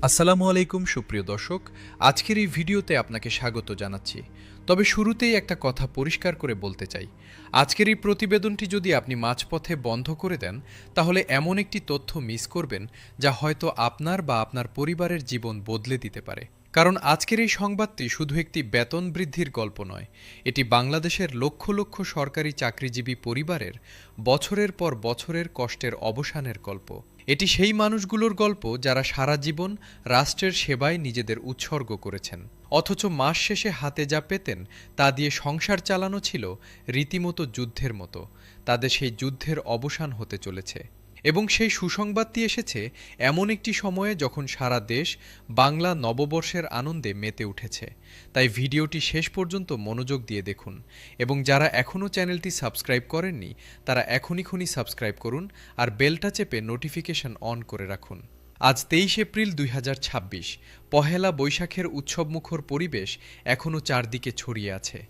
আসসালামু আলাইকুম সুপ্রিয় দর্শক, আজকের এই ভিডিওতে আপনাকে স্বাগত জানাচ্ছি। তবে শুরুতেই একটা কথা পরিষ্কার করে বলতে চাই, আজকের এই প্রতিবেদনটি যদি আপনি মাঝপথে বন্ধ করে দেন, তাহলে এমন একটি তথ্য মিস করবেন যা হয়তো আপনার বা আপনার পরিবারের জীবন বদলে দিতে পারে। কারণ আজকের এই সংবাদটি শুধু একটি বেতন বৃদ্ধির গল্প নয়, এটি বাংলাদেশের লক্ষ লক্ষ সরকারি চাকরিজীবী পরিবারের বছরের পর বছরের কষ্টের অবসানের গল্প। এটি সেই মানুষগুলোর গল্প যারা সারা জীবন রাষ্ট্রের সেবায় নিজেদের উৎসর্গ করেছেন, অথচ মাস শেষে হাতে যা পেতেন তা দিয়ে সংসার চালানো ছিল রীতিমতো যুদ্ধের মতো। তাদের সেই যুদ্ধের অবসান হতে চলেছে, এবং সেই সুসংবাদটি এসেছে এমন একটি সময়ে যখন সারা দেশ বাংলা নববর্ষের আনন্দে মেতে উঠেছে। তাই ভিডিওটি শেষ পর্যন্ত মনোযোগ দিয়ে দেখুন, এবং যারা এখনও চ্যানেলটি সাবস্ক্রাইব করেননি তারা এখনই সাবস্ক্রাইব করুন আর বেলটা চেপে নোটিফিকেশন অন করে রাখুন। আজ 23 এপ্রিল 2026, পহেলা বৈশাখের উৎসবমুখর পরিবেশ এখনও চারদিকে ছড়িয়ে আছে।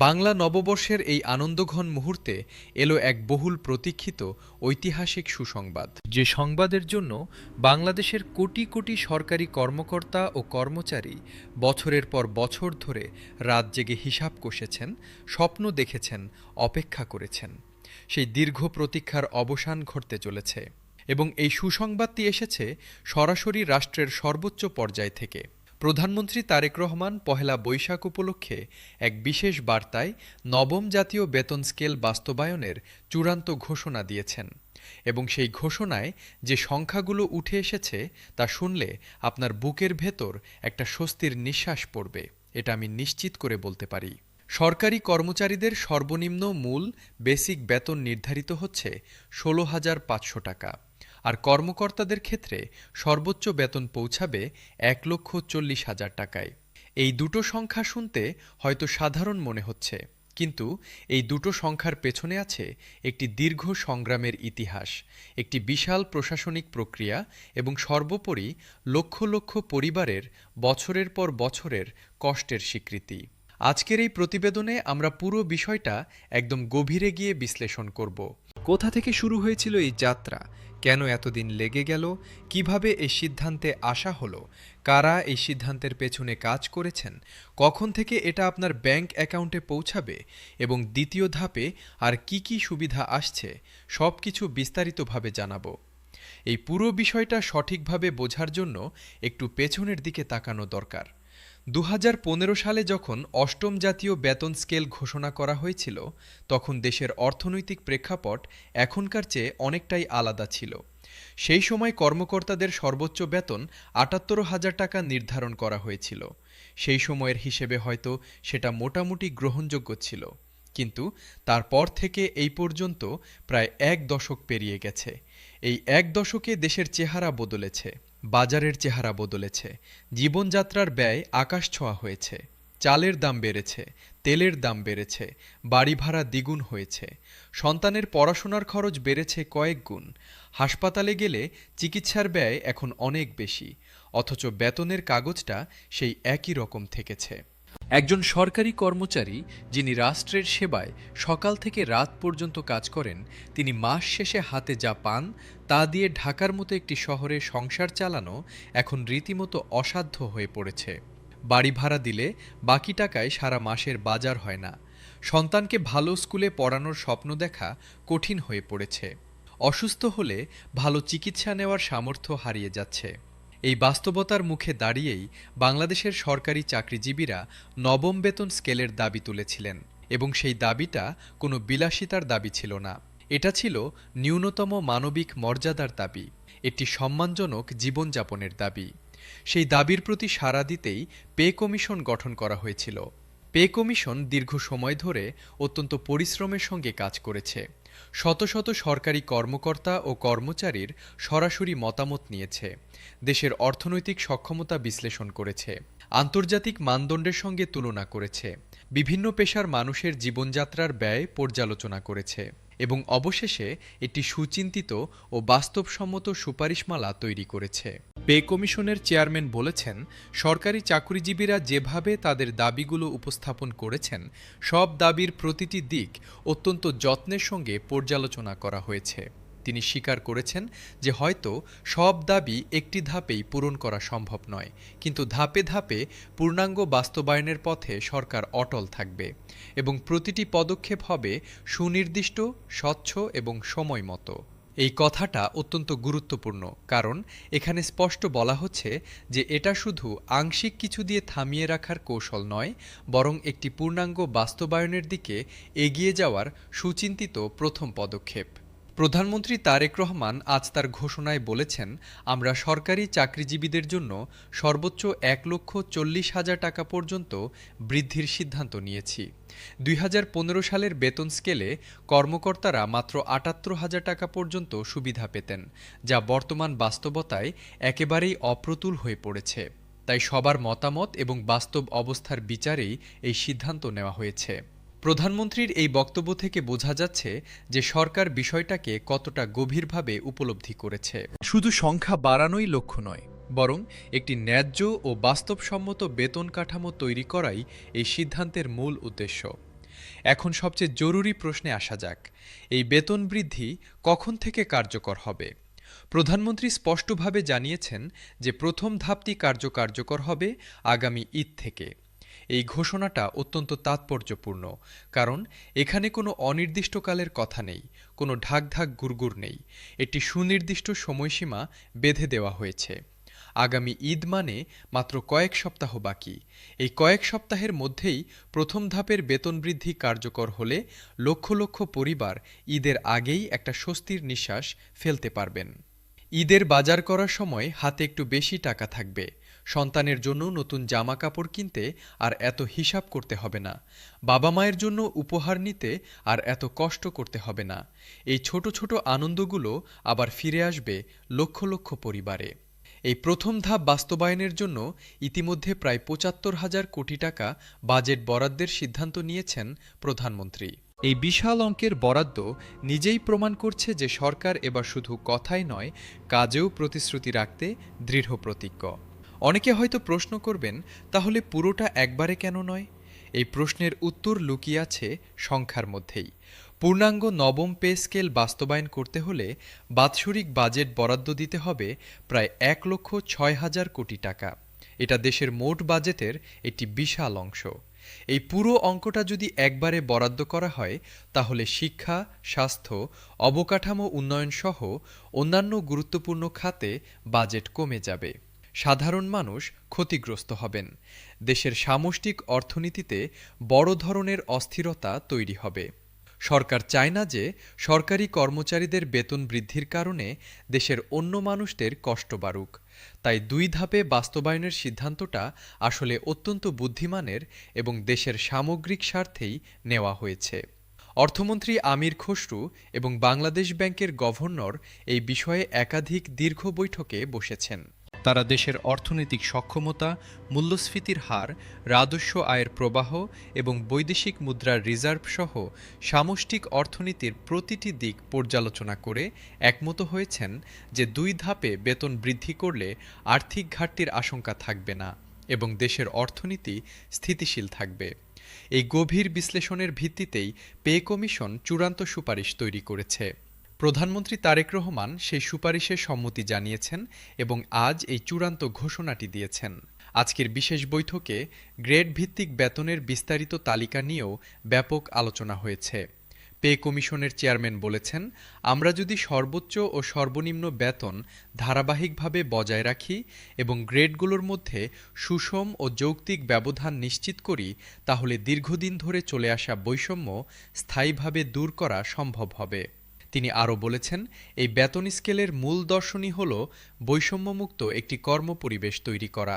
বাংলা নববর্ষের এই আনন্দঘন মুহূর্তে এলো এক বহুল প্রতীক্ষিত ঐতিহাসিক সুসংবাদ, যে সংবাদের জন্য বাংলাদেশের কোটি কোটি সরকারি কর্মকর্তা ও কর্মচারী বছরের পর বছর ধরে রাত জেগে হিসাব কষেছেন, স্বপ্ন দেখেছেন, অপেক্ষা করেছেন। সেই দীর্ঘ প্রতীক্ষার অবসান ঘটতে চলেছে, এবং এই সুসংবাদটি এসেছে সরাসরি রাষ্ট্রের সর্বোচ্চ পর্যায় থেকে। প্রধানমন্ত্রী তারেক রহমান পহেলা বৈশাখ উপলক্ষে এক বিশেষ বার্তায় নবম জাতীয় বেতন স্কেল বাস্তবায়নের চূড়ান্ত ঘোষণা দিয়েছেন, এবং সেই ঘোষণায় যে সংখ্যাগুলো উঠে এসেছে তা শুনলে আপনার বুকের ভেতর একটা স্বস্তির নিঃশ্বাস পড়বে, এটা আমি নিশ্চিত করে বলতে পারি। সরকারি কর্মচারীদের সর্বনিম্ন মূল বেসিক বেতন নির্ধারিত হচ্ছে 16,500 টাকা, আর কর্মকর্তাদের ক্ষেত্রে সর্বোচ্চ বেতন পৌঁছাবে 1,40,000 টাকায়। এই দুটো সংখ্যা শুনতে হয়তো সাধারণ মনে হচ্ছে, কিন্তু এই দুটো সংখ্যার পেছনে আছে একটি দীর্ঘ সংগ্রামের ইতিহাস, একটি বিশাল প্রশাসনিক প্রক্রিয়া, এবং সর্বোপরি লক্ষ লক্ষ পরিবারের বছরের পর বছরের কষ্টের স্বীকৃতি। আজকের এই প্রতিবেদনে আমরা পুরো বিষয়টা একদম গভীরে গিয়ে বিশ্লেষণ করব। কোথা থেকে শুরু হয়েছিল এই যাত্রা, কেন এতদিন লেগে গেল, কিভাবে এই সিদ্ধান্তে আসা হলো, কারা এই সিদ্ধান্তের পেছনে কাজ করেছেন, কখন থেকে এটা আপনার ব্যাংক অ্যাকাউন্টে পৌঁছাবে, এবং দ্বিতীয় ধাপে আর কি কি সুবিধা আসছে, সবকিছু বিস্তারিতভাবে জানাবো। এই পুরো বিষয়টা সঠিকভাবে বোঝার জন্য একটু পেছনের দিকে তাকানো দরকার। 2015 সালে যখন অষ্টম জাতীয় বেতন স্কেল ঘোষণা করা হয়েছিল, তখন দেশের অর্থনৈতিক প্রেক্ষাপট এখনকার চেয়ে অনেকটাই আলাদা ছিল। সেই সময় কর্মকর্তাদের সর্বোচ্চ বেতন 78,000 টাকা নির্ধারণ করা হয়েছিল। সেই সময়ের হিসেবে হয়তো সেটা মোটামুটি গ্রহণযোগ্য ছিল, কিন্তু তারপর থেকে এই পর্যন্ত প্রায় এক দশক পেরিয়ে গেছে। এই এক দশকে দেশের চেহারা বদলেছে, বাজারের চেহারা বদলেছে, জীবনযাত্রার ব্যয় আকাশছোঁয়া হয়েছে। চালের দাম বেড়েছে, তেলের দাম বেড়েছে, বাড়ি ভাড়া দ্বিগুণ হয়েছে, সন্তানের পড়াশোনার খরচ বেড়েছে কয়েক গুণ, হাসপাতালে গেলে চিকিৎসার ব্যয় এখন অনেক বেশি, অথচ বেতনের কাগজটা সেই একই রকম থেকেছে। একজন সরকারি কর্মচারী যিনি রাষ্ট্রের সেবায় সকাল থেকে রাত পর্যন্ত কাজ করেন, তিনি মাস শেষে হাতে যা পান তা দিয়ে ঢাকার মতো একটি শহরে সংসার চালানো এখন রীতিমতো অসাধ্য হয়ে পড়েছে। বাড়ি ভাড়া দিলে বাকি টাকায় সারা মাসের বাজার হয় না, সন্তানকে ভালো স্কুলে পড়ানোর স্বপ্ন দেখা কঠিন হয়ে পড়েছে, অসুস্থ হলে ভালো চিকিৎসা নেওয়ার সামর্থ্য হারিয়ে যাচ্ছে। এই বাস্তবতার মুখে দাঁড়িয়েই বাংলাদেশের সরকারি চাকরিজীবীরা নবম বেতন স্কেলের দাবি তুলেছিলেন, এবং সেই দাবিটা কোনো বিলাসিতার দাবি ছিল না, এটা ছিল ন্যূনতম মানবিক মর্যাদার দাবি, একটি সম্মানজনক জীবনযাপনের দাবি। সেই দাবির প্রতি সাড়া দিতেই পে কমিশন গঠন করা হয়েছিল। পে কমিশন দীর্ঘ সময় ধরে অত্যন্ত পরিশ্রমের সঙ্গে কাজ করেছে, শত শত সরকারি কর্মকর্তা ও কর্মচারীর সরাসরি মতামত নিয়েছে, দেশের অর্থনৈতিক সক্ষমতা বিশ্লেষণ করেছে, আন্তর্জাতিক মানদণ্ডের সঙ্গে তুলনা করেছে, বিভিন্ন পেশার মানুষের জীবনযাত্রার ব্যয় পর্যালোচনা করেছে, এবং অবশেষে একটি সুচিন্তিত ও বাস্তবসম্মত সুপারিশমালা তৈরি করেছে। পে কমিশনের চেয়ারম্যান বলেছেন, সরকারি চাকরিজীবীরা যেভাবে তাদের দাবিগুলো উপস্থাপন করেছেন, সব দাবির প্রতিটি দিক অত্যন্ত যত্নের সঙ্গে পর্যালোচনা করা হয়েছে। তিনি স্বীকার করেছেন যে হয়তো সব দাবি একটি ধাপেই পূরণ করা সম্ভব নয়, কিন্তু ধাপে ধাপে পূর্ণাঙ্গ বাস্তবায়নের পথে সরকার অটল থাকবে এবং প্রতিটি পদক্ষেপ হবে সুনির্দিষ্ট, স্বচ্ছ এবং সময়মতো। এই কথাটা অত্যন্ত গুরুত্বপূর্ণ, কারণ এখানে স্পষ্ট বলা হচ্ছে যে এটা শুধু আংশিক কিছু দিয়ে থামিয়ে রাখার কৌশল নয়, বরং একটি পূর্ণাঙ্গ বাস্তবায়নের দিকে এগিয়ে যাওয়ার সুচিন্তিত প্রথম পদক্ষেপ। প্রধানমন্ত্রী তারেক রহমান আজ তার ঘোষণায় বলেছেন, আমরা সরকারি চাকরিজীবীদের জন্য সর্বোচ্চ ১,৪০,০০০ টাকা পর্যন্ত বৃদ্ধির সিদ্ধান্ত নিয়েছি। ২০১৫ সালের বেতন স্কেলে কর্মকর্তারা মাত্র ৭৮,০০০ টাকা পর্যন্ত সুবিধা পেতেন, যা বর্তমান বাস্তবতায় একেবারেই অপ্রতুল হয়ে পড়েছে। তাই সবার মতামত এবং বাস্তব অবস্থার বিচারেই এই সিদ্ধান্ত নেওয়া হয়েছে। প্রধানমন্ত্রীর এই বক্তব্য থেকে বোঝা যাচ্ছে যে সরকার বিষয়টাকে কতটা গভীরভাবে উপলব্ধি করেছে। শুধু সংখ্যা বাড়ানোই লক্ষ্য নয়, বরং একটি ন্যায্য ও বাস্তবসম্মত বেতন কাঠামো তৈরি করাই এই সিদ্ধান্তের মূল উদ্দেশ্য। এখন সবচেয়ে জরুরি প্রশ্নে আসা যাক, এই বেতন বৃদ্ধি কখন থেকে কার্যকর হবে? প্রধানমন্ত্রী স্পষ্টভাবে জানিয়েছেন যে প্রথম ধাপটি কার্যকর হবে আগামী ঈদ থেকে। এই ঘোষণাটা অত্যন্ত তাৎপর্যপূর্ণ, কারণ এখানে কোনো অনির্দিষ্টকালের কথা নেই, কোনো ঢাকঢাক গুড়গুড় নেই। একটি সুনির্দিষ্ট সময়সীমা বেঁধে দেওয়া হয়েছে। আগামী ঈদ মানে মাত্র কয়েক সপ্তাহ বাকি। এই কয়েক সপ্তাহের মধ্যেই প্রথম ধাপের বেতন বৃদ্ধি কার্যকর হলে লক্ষ লক্ষ পরিবার ঈদের আগেই একটা স্বস্তির নিঃশ্বাস ফেলতে পারবেন। ঈদের বাজার করার সময় হাতে একটু বেশি টাকা থাকবে। সন্তানের জন্য নতুন জামা কাপড় কিনতে আর এত হিসাব করতে হবে না। বাবা মায়ের জন্য উপহার নিতে আর এত কষ্ট করতে হবে না। এই ছোট ছোট আনন্দগুলো আবার ফিরে আসবে লক্ষ লক্ষ পরিবারে। এই প্রথম ধাপ বাস্তবায়নের জন্য ইতিমধ্যে প্রায় ৭৫,০০০ কোটি টাকা বাজেট বরাদ্দের সিদ্ধান্ত নিয়েছেন প্রধানমন্ত্রী। এই বিশাল অঙ্কের বরাদ্দ নিজেই প্রমাণ করছে যে সরকার এবার শুধু কথাই নয়, কাজেও প্রতিশ্রুতি রাখতে দৃঢ়প্রতিজ্ঞ। অনেকে হয়তো প্রশ্ন করবেন, তাহলে পুরোটা একবারে কেন নয়? এই প্রশ্নের উত্তর লুকিয়ে আছে সংখ্যার মধ্যেই। পূর্ণাঙ্গ নবম পে স্কেল বাস্তবায়ন করতে হলে বাৎসরিক বাজেট বরাদ্দ দিতে হবে প্রায় ১,৬০,০০০ কোটি টাকা। এটা দেশের মোট বাজেটের একটি বিশাল অংশ। এই পুরো অঙ্কটা যদি একবারে বরাদ্দ করা হয়, তাহলে শিক্ষা, স্বাস্থ্য, অবকাঠামো উন্নয়ন সহ অন্যান্য গুরুত্বপূর্ণ খাতে বাজেট কমে যাবে। সাধারণ মানুষ ক্ষতিগ্রস্ত হবেন। দেশের সামষ্টিক অর্থনীতিতে বড় ধরনের অস্থিরতা তৈরি হবে। সরকার চায় না যে সরকারি কর্মচারীদের বেতন বৃদ্ধির কারণে দেশের অন্য মানুষদের কষ্ট বাড়ুক। তাই ২ ধাপে বাস্তবায়নের সিদ্ধান্তটা আসলে অত্যন্ত বুদ্ধিমানের এবং দেশের সামগ্রিক স্বার্থেই নেওয়া হয়েছে। অর্থমন্ত্রী আমির খসরু এবং বাংলাদেশ ব্যাংকের গভর্নর এই বিষয়ে একাধিক দীর্ঘ বৈঠকে বসেছেন। তারা দেশের অর্থনৈতিক সক্ষমতা, মূল্যস্ফীতির হার, রাজস্ব আয়ের প্রবাহ এবং বৈদেশিক মুদ্রার রিজার্ভ সহ সামষ্টিক অর্থনীতির প্রতিটি দিক পর্যালোচনা করে একমত হয়েছেন যে ২ ধাপে বেতন বৃদ্ধি করলে আর্থিক ঘাটতির আশঙ্কা থাকবে না এবং দেশের অর্থনীতি স্থিতিশীল থাকবে। এই গভীর বিশ্লেষণের ভিত্তিতেই পে কমিশন চূড়ান্ত সুপারিশ তৈরি করেছে। প্রধানমন্ত্রী তারেক রহমান সেই সুপারিশে সম্মতি জানিয়েছেন এবং আজ এই চূড়ান্ত ঘোষণাটি দিয়েছেন। আজকের বিশেষ বৈঠকে গ্রেড ভিত্তিক বেতনের বিস্তারিত তালিকা নিয়েও ব্যাপক আলোচনা হয়েছে। পে কমিশনের চেয়ারম্যান বলেছেন, আমরা যদি সর্বোচ্চ ও সর্বনিম্ন বেতন ধারাবাহিকভাবে বজায় রাখি এবং গ্রেডগুলোর মধ্যে সুষম ও যৌক্তিক ব্যবধান নিশ্চিত করি, তাহলে দীর্ঘদিন ধরে চলে আসা বৈষম্য স্থায়ীভাবে দূর করা সম্ভব হবে। তিনি আরও বলেছেন, এই বেতন স্কেলের মূল দর্শনই হল বৈষম্যমুক্ত একটি কর্মপরিবেশ তৈরি করা।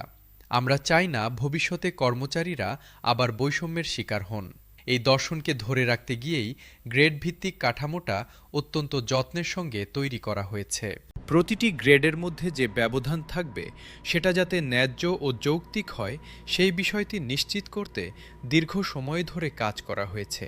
আমরা চাই না ভবিষ্যতে কর্মচারীরা আবার বৈষম্যের শিকার হন। এই দর্শনকে ধরে রাখতে গিয়েই গ্রেড ভিত্তিক কাঠামোটা অত্যন্ত যত্নের সঙ্গে তৈরি করা হয়েছে। প্রতিটি গ্রেডের মধ্যে যে ব্যবধান থাকবে সেটা যাতে ন্যায্য ও যৌক্তিক হয়, সেই বিষয়টি নিশ্চিত করতে দীর্ঘ সময় ধরে কাজ করা হয়েছে।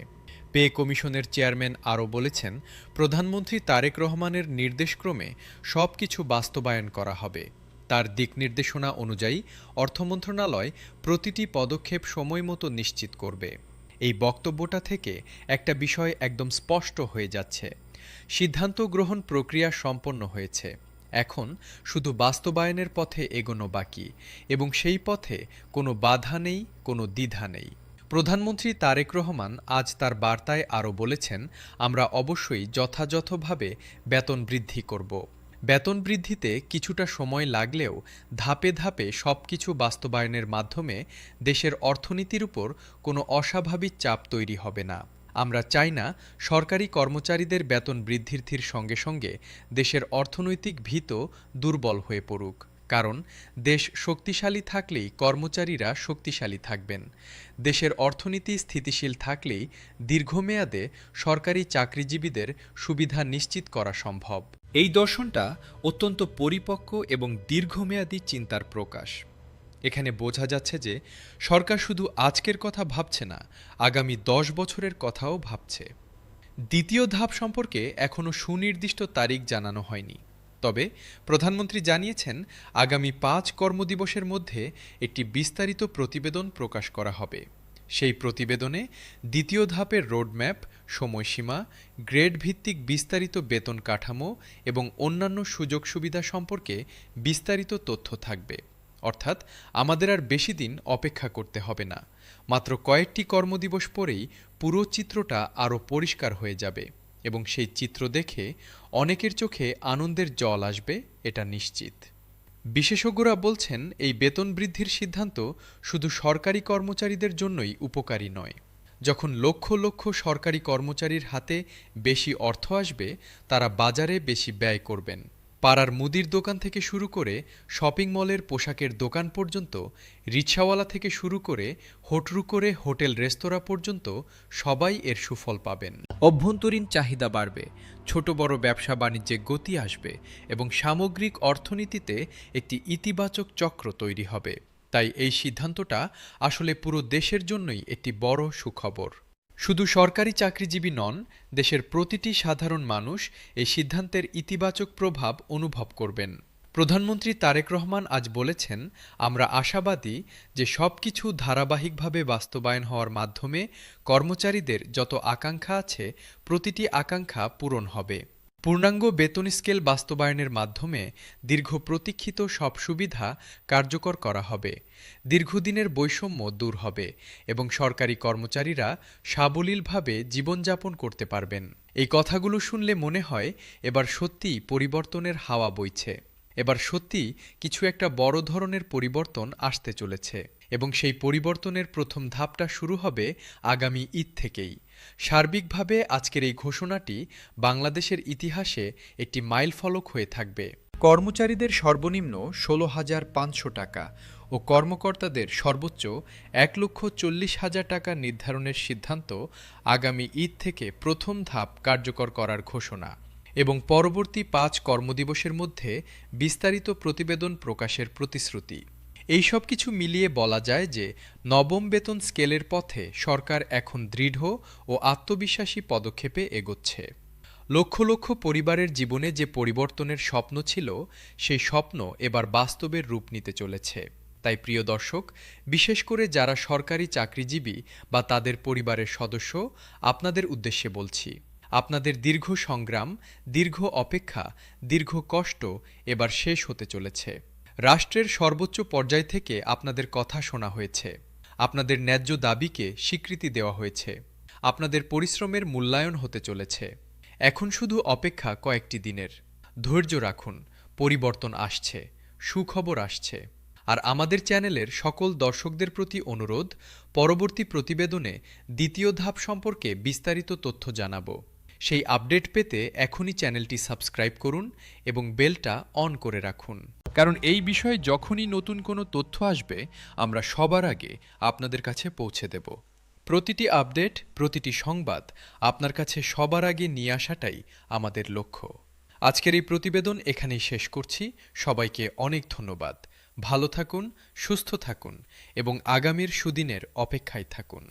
পে কমিশনের চেয়ারম্যান আরও বলেছেন, প্রধানমন্ত্রী তারেক রহমানের নির্দেশক্রমে সবকিছু বাস্তবায়ন করা হবে। তার দিক নির্দেশনা অনুযায়ী অর্থ মন্ত্রণালয় প্রতিটি পদক্ষেপ সময়মতো নিশ্চিত করবে। এই বক্তব্যটা থেকে একটা বিষয় একদম স্পষ্ট হয়ে যাচ্ছে, সিদ্ধান্ত গ্রহণ প্রক্রিয়া সম্পন্ন হয়েছে, এখন শুধু বাস্তবায়নের পথে এগোনো বাকি, এবং সেই পথে কোনো বাধা নেই, কোনো দ্বিধা নেই। প্রধানমন্ত্রী তারেক রহমান আজ তার বার্তায় আরও বলেছেন, আমরা অবশ্যই যথাযথভাবে বেতন বৃদ্ধি করব। বেতন বৃদ্ধিতে কিছুটা সময় লাগলেও ধাপে ধাপে সবকিছু বাস্তবায়নের মাধ্যমে দেশের অর্থনীতির উপর কোনো অস্বাভাবিক চাপ তৈরি হবে না। আমরা চাই না সরকারি কর্মচারীদের বেতন বৃদ্ধির সঙ্গে সঙ্গে দেশের অর্থনৈতিক ভিত দুর্বল হয়ে পড়ুক, কারণ দেশ শক্তিশালী থাকলেই কর্মচারীরা শক্তিশালী থাকবেন। দেশের অর্থনীতি স্থিতিশীল থাকলেই দীর্ঘমেয়াদে সরকারি চাকরিজীবীদের সুবিধা নিশ্চিত করা সম্ভব। এই দর্শনটা অত্যন্ত পরিপক্ক এবং দীর্ঘমেয়াদী চিন্তার প্রকাশ। এখানে বোঝা যাচ্ছে যে সরকার শুধু আজকের কথা ভাবছে না, আগামী 10 বছরের কথাও ভাবছে। দ্বিতীয় ধাপ সম্পর্কে এখনও সুনির্দিষ্ট তারিখ জানানো হয়নি, তবে প্রধানমন্ত্রী জানিয়েছেন আগামী 5 কর্মদিবসের মধ্যে একটি বিস্তারিত প্রতিবেদন প্রকাশ করা হবে। সেই প্রতিবেদনে দ্বিতীয় ধাপের রোডম্যাপ, সময়সীমা, গ্রেড ভিত্তিক বিস্তারিত বেতন কাঠামো এবং অন্যান্য সুযোগ সুবিধা সম্পর্কে বিস্তারিত তথ্য থাকবে। অর্থাৎ আমাদের আর বেশি দিন অপেক্ষা করতে হবে না। মাত্র কয়েকটি কর্মদিবস পরেই পুরো চিত্রটা আরও পরিষ্কার হয়ে যাবে, এবং সেই চিত্র দেখে অনেকের চোখে আনন্দের জল আসবে, এটা নিশ্চিত। বিশেষজ্ঞরা বলছেন এই বেতন বৃদ্ধির সিদ্ধান্ত শুধু সরকারি কর্মচারীদের জন্যই উপকারী নয়। যখন লক্ষ লক্ষ সরকারি কর্মচারীর হাতে বেশি অর্থ আসবে, তারা বাজারে বেশি ব্যয় করবেন। পাড়ার মুদির দোকান থেকে শুরু করে শপিং মলের পোশাকের দোকান পর্যন্ত, রিকশাওয়ালা থেকে শুরু করে হোটরু করে হোটেল রেস্তোরাঁ পর্যন্ত সবাই এর সুফল পাবেন। অভ্যন্তরীণ চাহিদা বাড়বে, ছোট বড় ব্যবসা বাণিজ্যে গতি আসবে এবং সামগ্রিক অর্থনীতিতে একটি ইতিবাচক চক্র তৈরি হবে। তাই এই সিদ্ধান্তটা আসলে পুরো দেশের জন্যই একটি বড় সুখবর। শুধু সরকারি চাকরিজীবী নন, দেশের প্রতিটি সাধারণ মানুষ এই সিদ্ধান্তের ইতিবাচক প্রভাব অনুভব করবেন। প্রধানমন্ত্রী তারেক রহমান আজ বলেছেন, আমরা আশাবাদী যে সবকিছু ধারাবাহিকভাবে বাস্তবায়ন হওয়ার মাধ্যমে কর্মচারীদের যত আকাঙ্ক্ষা আছে প্রতিটি আকাঙ্ক্ষা পূরণ হবে। পূর্ণাঙ্গ বেতন স্কেল বাস্তবায়নের মাধ্যমে দীর্ঘ প্রতীক্ষিত সব সুবিধা কার্যকর করা হবে, দীর্ঘদিনের বৈষম্য দূর হবে এবং সরকারি কর্মচারীরা সাবলীলভাবে জীবনযাপন করতে পারবেন। এই কথাগুলো শুনলে মনে হয় এবার সত্যিই পরিবর্তনের হাওয়া বইছে, এবার সত্যি কিছু একটা বড় ধরনের পরিবর্তন আসতে চলেছে, এবং সেই পরিবর্তনের প্রথম ধাপটা শুরু হবে আগামী ঈদ থেকেই। সার্বিকভাবে আজকের এই ঘোষণাটি বাংলাদেশের ইতিহাসে একটি মাইলফলক হয়ে থাকবে। কর্মচারীদের সর্বনিম্ন 16,500 টাকা ও কর্মকর্তাদের সর্বোচ্চ 1,40,000 টাকা নির্ধারণের সিদ্ধান্ত আগামী ঈদ থেকে প্রথম ধাপ কার্যকর করার ঘোষণা, এবং পরবর্তী 5 কর্মদিবসের মধ্যে বিস্তারিত প্রতিবেদন প্রকাশের প্রতিশ্রুতি। এই সব কিছু মিলিয়ে বলা যায় যে নবম বেতন স্কেলের পথে সরকার এখন দৃঢ় ও আত্মবিশ্বাসী পদক্ষেপে এগোচ্ছে। লক্ষ লক্ষ পরিবারের জীবনে যে পরিবর্তনের স্বপ্ন ছিল, সেই স্বপ্ন এবার বাস্তবের রূপ নিতে চলেছে। তাই প্রিয় দর্শক, বিশেষ করে যারা সরকারি চাকরিজীবী বা তাদের পরিবারের সদস্য, আপনাদের উদ্দেশ্যে বলছি, আপনাদের দীর্ঘ সংগ্রাম, দীর্ঘ অপেক্ষা, দীর্ঘ কষ্ট এবার শেষ হতে চলেছে। রাষ্ট্রের সর্বোচ্চ পর্যায় থেকে আপনাদের কথা শোনা হয়েছে, আপনাদের ন্যায্য দাবিকে স্বীকৃতি দেওয়া হয়েছে, আপনাদের পরিশ্রমের মূল্যায়ন হতে চলেছে। এখন শুধু অপেক্ষা কয়েকটি দিনের। ধৈর্য রাখুন, পরিবর্তন আসছে, সুখবর আসছে। আর আমাদের চ্যানেলের সকল দর্শকদের প্রতি অনুরোধ, পরবর্তী প্রতিবেদনে দ্বিতীয় ধাপ সম্পর্কে বিস্তারিত তথ্য জানাবো। সেই আপডেট পেতে এখনই চ্যানেলটি সাবস্ক্রাইব করুন এবং বেলটা অন করে রাখুন, কারণ এই বিষয়ে যখনই নতুন কোনো তথ্য আসবে আমরা সবার আগে আপনাদের কাছে পৌঁছে দেব। প্রতিটি আপডেট, প্রতিটি সংবাদ আপনার কাছে সবার আগে নিয়ে আসাটাই আমাদের লক্ষ্য। আজকের এই প্রতিবেদন এখানেই শেষ করছি। সবাইকে অনেক ধন্যবাদ। ভালো থাকুন, সুস্থ থাকুন এবং আগামীর সুদিনের অপেক্ষায় থাকুন।